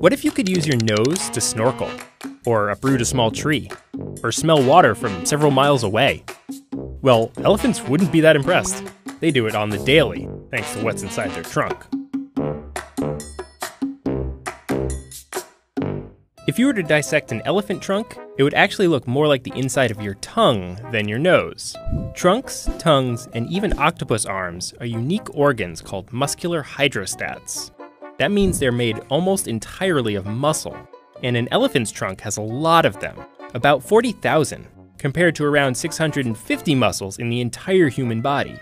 What if you could use your nose to snorkel, or uproot a small tree, or smell water from several miles away? Well, elephants wouldn't be that impressed. They do it on the daily, thanks to what's inside their trunk. If you were to dissect an elephant trunk, it would actually look more like the inside of your tongue than your nose. Trunks, tongues, and even octopus arms are unique organs called muscular hydrostats. That means they're made almost entirely of muscle, and an elephant's trunk has a lot of them, about 40,000, compared to around 650 muscles in the entire human body.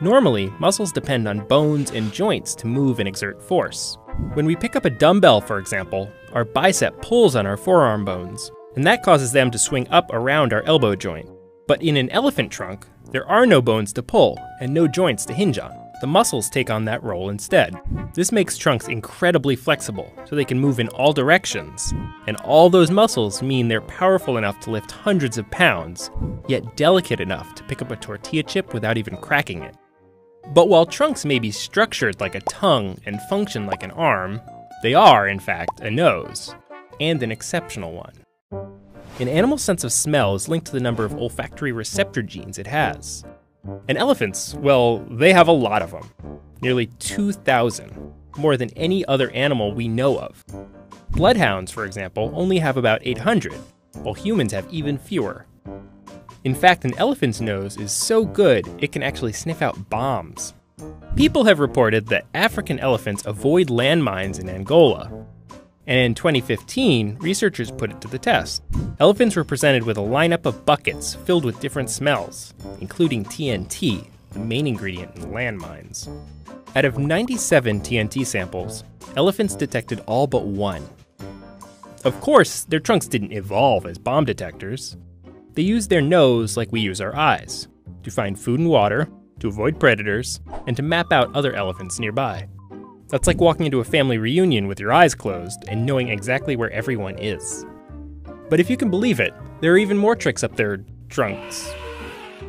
Normally, muscles depend on bones and joints to move and exert force. When we pick up a dumbbell, for example, our bicep pulls on our forearm bones, and that causes them to swing up around our elbow joint. But in an elephant trunk, there are no bones to pull and no joints to hinge on. The muscles take on that role instead. This makes trunks incredibly flexible, so they can move in all directions. And all those muscles mean they're powerful enough to lift hundreds of pounds, yet delicate enough to pick up a tortilla chip without even cracking it. But while trunks may be structured like a tongue and function like an arm, they are, in fact, a nose, and an exceptional one. An animal's sense of smell is linked to the number of olfactory receptor genes it has. And elephants, well, they have a lot of them. Nearly 2,000, more than any other animal we know of. Bloodhounds, for example, only have about 800, while humans have even fewer. In fact, an elephant's nose is so good, it can actually sniff out bombs. People have reported that African elephants avoid landmines in Angola. And in 2015, researchers put it to the test. Elephants were presented with a lineup of buckets filled with different smells, including TNT, the main ingredient in landmines. Out of 97 TNT samples, elephants detected all but one. Of course, their trunks didn't evolve as bomb detectors. They use their nose like we use our eyes, to find food and water, to avoid predators, and to map out other elephants nearby. That's like walking into a family reunion with your eyes closed and knowing exactly where everyone is. But if you can believe it, there are even more tricks up their trunks.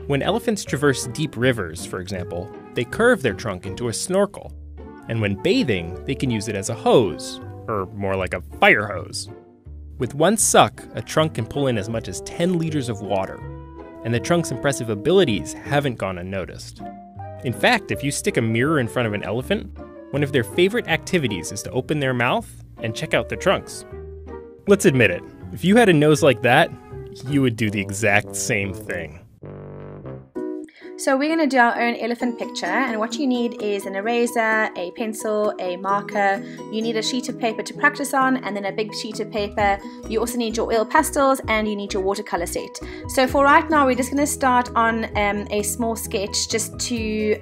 When elephants traverse deep rivers, for example, they curve their trunk into a snorkel. And when bathing, they can use it as a hose, or more like a fire hose. With one suck, a trunk can pull in as much as 10 liters of water, and the trunk's impressive abilities haven't gone unnoticed. In fact, if you stick a mirror in front of an elephant, one of their favorite activities is to open their mouth and check out their trunks. Let's admit it, if you had a nose like that, you would do the exact same thing. So we're going to do our own elephant picture, and what you need is an eraser, a pencil, a marker. You need a sheet of paper to practice on, and then a big sheet of paper. You also need your oil pastels, and you need your watercolor set. So for right now, we're just going to start on a small sketch just to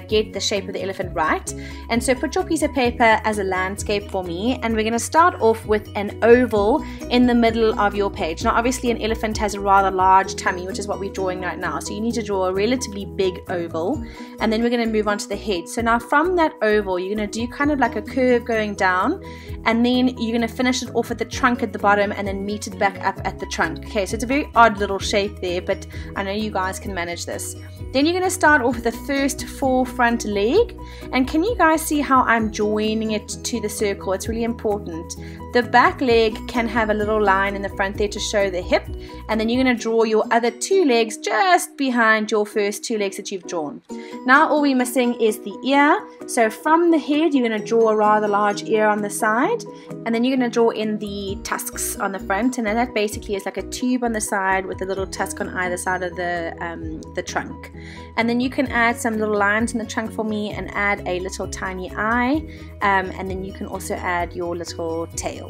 get the shape of the elephant right. And so put your piece of paper as a landscape for me, and we're going to start off with an oval in the middle of your page. Now obviously an elephant has a rather large tummy, which is what we're drawing right now. So you need to draw a relatively big oval, and then we're going to move on to the head. So now from that oval, you're going to do kind of like a curve going down, and then you're going to finish it off at the trunk at the bottom and then meet it back up at the trunk. Okay, so it's a very odd little shape there, but I know you guys can manage this. Then you're going to start off with the first forefront leg, and can you guys see how I'm joining it to the circle? It's really important. The back leg can have a little line in the front there to show the hip, and then you're going to draw your other two legs just behind your first two legs that you've drawn. Now all we're missing is the ear. So from the head, you're going to draw a rather large ear on the side, and then you're going to draw in the tusks on the front, and then that basically is like a tube on the side with a little tusk on either side of the trunk. And then you can add some little lines in the trunk for me and add a little tiny eye, and then you can also add your little tail.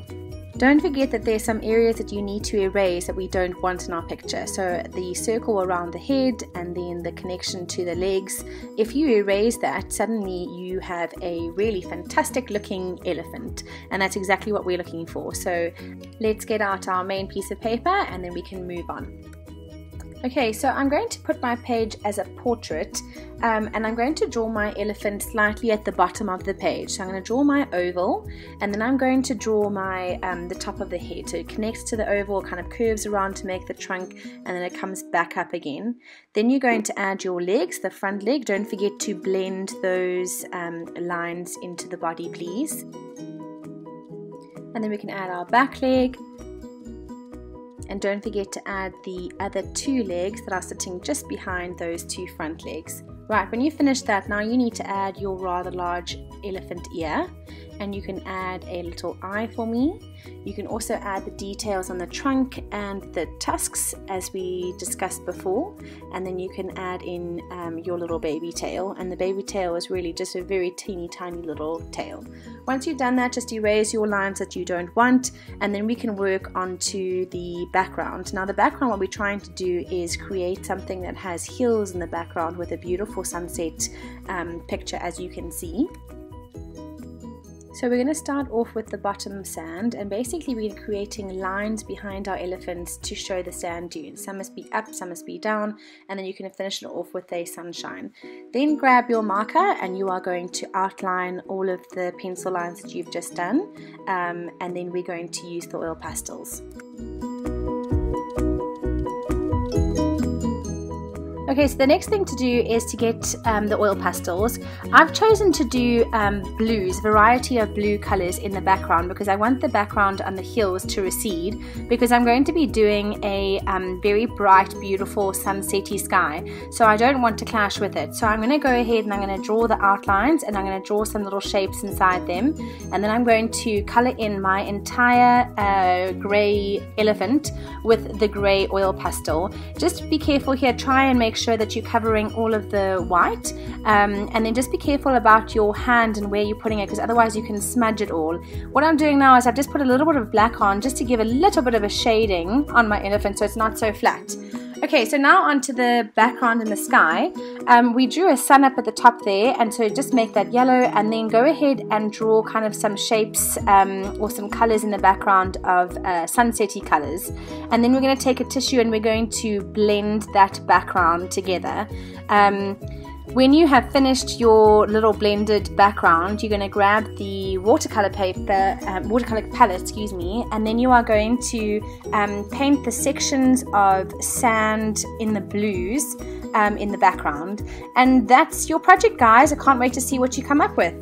Don't forget that there's some areas that you need to erase that we don't want in our picture. So the circle around the head and then the connection to the legs. If you erase that, suddenly you have a really fantastic looking elephant, and that's exactly what we're looking for. So let's get out our main piece of paper and then we can move on. Okay, so I'm going to put my page as a portrait, and I'm going to draw my elephant slightly at the bottom of the page. So I'm going to draw my oval, and then I'm going to draw my the top of the head. So it connects to the oval, kind of curves around to make the trunk, and then it comes back up again. Then you're going to add your legs, the front leg. Don't forget to blend those lines into the body, please. And then we can add our back leg. And don't forget to add the other 2 legs that are sitting just behind those 2 front legs. Right, when you finish that, now you need to add your rather large elephant ear, and you can add a little eye for me. You can also add the details on the trunk and the tusks as we discussed before, and then you can add in your little baby tail, and the baby tail is really just a very teeny tiny little tail. Once you've done that, just erase your lines that you don't want, and then we can work onto the background. Now the background, what we're trying to do is create something that has hills in the background with a beautiful sunset picture, as you can see. So we're going to start off with the bottom sand, and basically we're creating lines behind our elephants to show the sand dunes. Some must be up, some must be down, and then you can finish it off with a sunshine. Then grab your marker and you are going to outline all of the pencil lines that you've just done, and then we're going to use the oil pastels. Okay, so the next thing to do is to get the oil pastels. I've chosen to do blues, a variety of blue colors in the background, because I want the background on the hills to recede, because I'm going to be doing a very bright, beautiful sunsetty sky. So I don't want to clash with it. So I'm going to go ahead and I'm going to draw the outlines, and I'm going to draw some little shapes inside them. And then I'm going to color in my entire gray elephant with the gray oil pastel. Just be careful here, try and make sure that you're covering all of the white, and then just be careful about your hand and where you're putting it, because otherwise you can smudge it all. What I'm doing now is I've just put a little bit of black on just to give a little bit of a shading on my elephant so it's not so flat. Okay, so now onto the background in the sky. We drew a sun up at the top there, and so just make that yellow, and then go ahead and draw kind of some shapes or some colors in the background of sunsetty colors. And then we're going to take a tissue and we're going to blend that background together. When you have finished your little blended background, you're going to grab the watercolor paper, watercolor palette, excuse me, and then you are going to paint the sections of sand in the blues in the background. And that's your project, guys. I can't wait to see what you come up with.